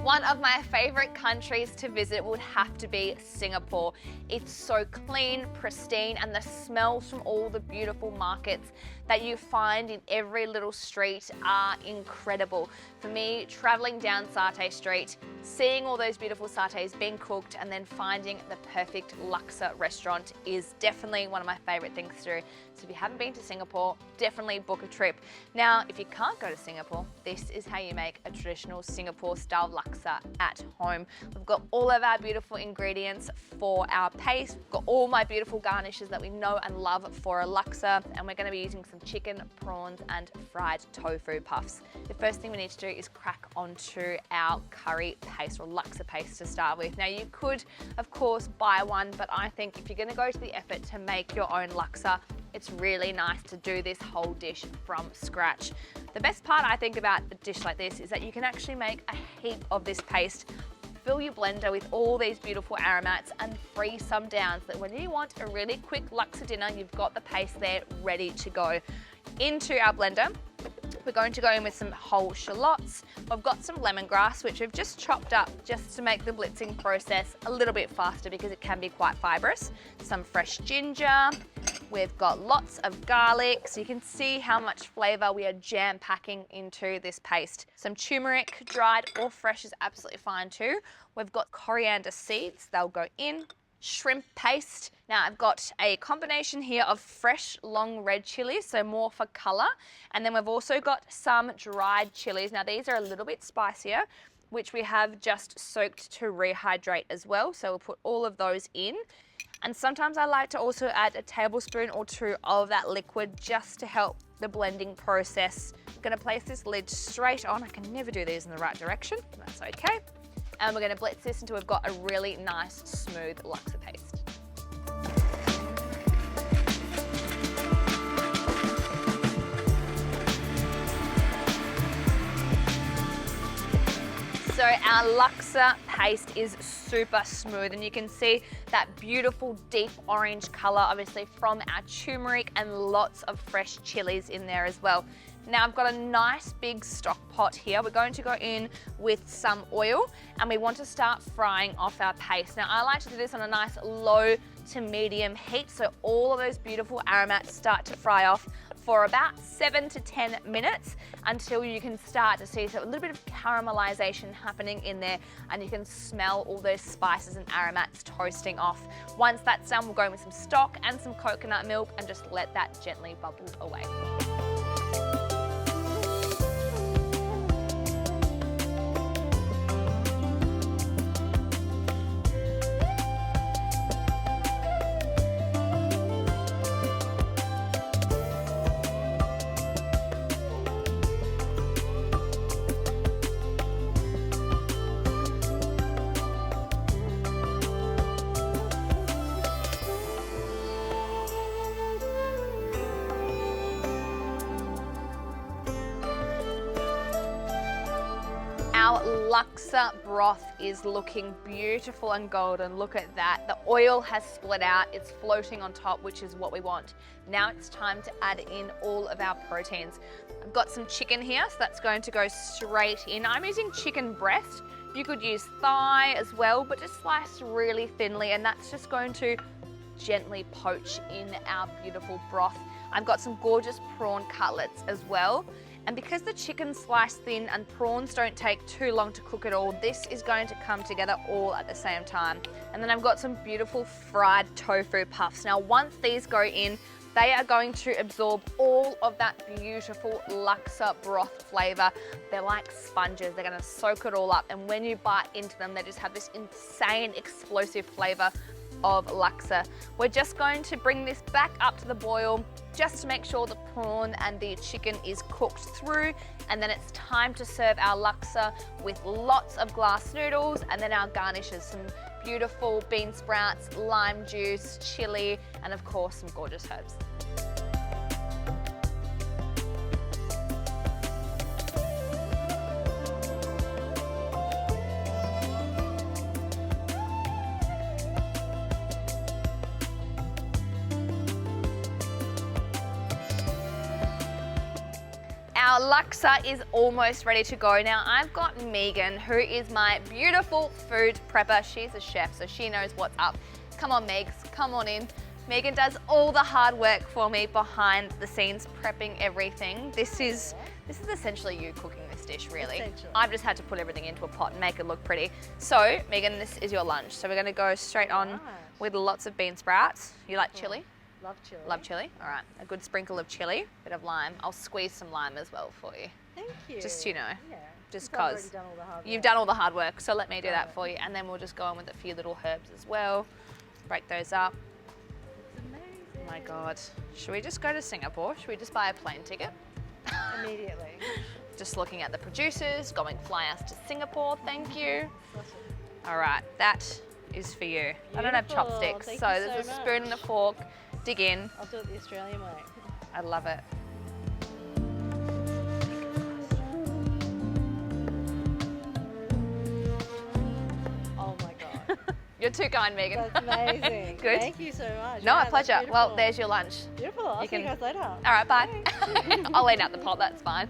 One of my favorite countries to visit would have to be Singapore. It's so clean, pristine, and the smells from all the beautiful markets that you find in every little street are incredible. For me, traveling down Satay Street, seeing all those beautiful satays being cooked and then finding the perfect Laksa restaurant is definitely one of my favorite things to do. So if you haven't been to Singapore, definitely book a trip. Now, if you can't go to Singapore, this is how you make a traditional Singapore style Laksa at home. We've got all of our beautiful ingredients for our paste. We've got all my beautiful garnishes that we know and love for a Laksa, and we're going to be using some chicken, prawns, and fried tofu puffs. The first thing we need to do is crack onto our curry paste or Laksa paste to start with. Now, you could, of course, buy one, but I think if you're going to go to the effort to make your own Laksa, it's really nice to do this whole dish from scratch. The best part, I think, about a dish like this is that you can actually make a heap of this paste, fill your blender with all these beautiful aromats, and freeze some down so that when you want a really quick Laksa dinner, you've got the paste there ready to go. Into our blender, we're going to go in with some whole shallots. We've got some lemongrass, which we've just chopped up just to make the blitzing process a little bit faster because it can be quite fibrous. Some fresh ginger. We've got lots of garlic, so you can see how much flavour we are jam-packing into this paste. Some turmeric, dried or fresh is absolutely fine too. We've got coriander seeds, they'll go in. Shrimp paste. Now I've got a combination here of fresh long red chillies, so more for colour, and then we've also got some dried chillies. Now these are a little bit spicier, which we have just soaked to rehydrate as well, so we'll put all of those in. And sometimes I like to also add a tablespoon or two of that liquid just to help the blending process. I'm going to place this lid straight on. I can never do these in the right direction, that's okay. And we're going to blitz this until we've got a really nice, smooth Laksa paste. So our Laksa paste is super smooth, and you can see that beautiful deep orange color, obviously from our turmeric, and lots of fresh chilies in there as well. Now I've got a nice big stock pot here. We're going to go in with some oil, and we want to start frying off our paste. Now I like to do this on a nice low to medium heat, so all of those beautiful aromats start to fry off for about 7 to 10 minutes until you can start to see a little bit of caramelization happening in there, and you can smell all those spices and aromats toasting off. Once that's done, we'll go in with some stock and some coconut milk and just let that gently bubble away. Our Laksa broth is looking beautiful and golden. Look at that. The oil has split out. It's floating on top, which is what we want. Now it's time to add in all of our proteins. I've got some chicken here, so that's going to go straight in. I'm using chicken breast. You could use thigh as well, but just sliced really thinly, and that's just going to gently poach in our beautiful broth. I've got some gorgeous prawn cutlets as well. And because the chicken's sliced thin and prawns don't take too long to cook at all, this is going to come together all at the same time. And then I've got some beautiful fried tofu puffs. Now, once these go in, they are going to absorb all of that beautiful Laksa broth flavor. They're like sponges. They're going to soak it all up. And when you bite into them, they just have this insane explosive flavor of Laksa. We're just going to bring this back up to the boil just to make sure the prawn and the chicken is cooked through, and then it's time to serve our Laksa with lots of glass noodles, and then our garnishes, some beautiful bean sprouts, lime juice, chili, and of course some gorgeous herbs. Our Our laksa is almost ready to go. Now I've got Megan, who is my beautiful food prepper. She's a chef, so she knows what's up. Come on, Megs, come on in. Megan does all the hard work for me behind the scenes, prepping everything. This is essentially you cooking this dish, really. I've just had to put everything into a pot and make it look pretty. So, Megan, this is your lunch. So we're gonna go straight on with lots of bean sprouts. You like chili? Love chili. Love chili? All right, a good sprinkle of chili, bit of lime. I'll squeeze some lime as well for you. Thank you. Just, you know, Yeah. just I've already because done all the hard work. you've done all the hard work, so let me do that for you. And then we'll just go on with a few little herbs as well. Break those up. It's amazing. Oh my God. Should we just go to Singapore? Should we just buy a plane ticket? Immediately. Just looking at the producers, going fly us to Singapore, thank you. All right, that is for you. I don't have Beautiful. chopsticks, Thank so you there's so a spoon and a fork. Dig in. I'll do it the Australian way. I love it. Oh my God. You're too kind, Megan. That's amazing. Good. Thank you so much. No, Yeah, a that's pleasure. Well, beautiful. there's your lunch. Beautiful. I'll see you can- guys later. All right, bye. I'll lean out the pot, that's fine.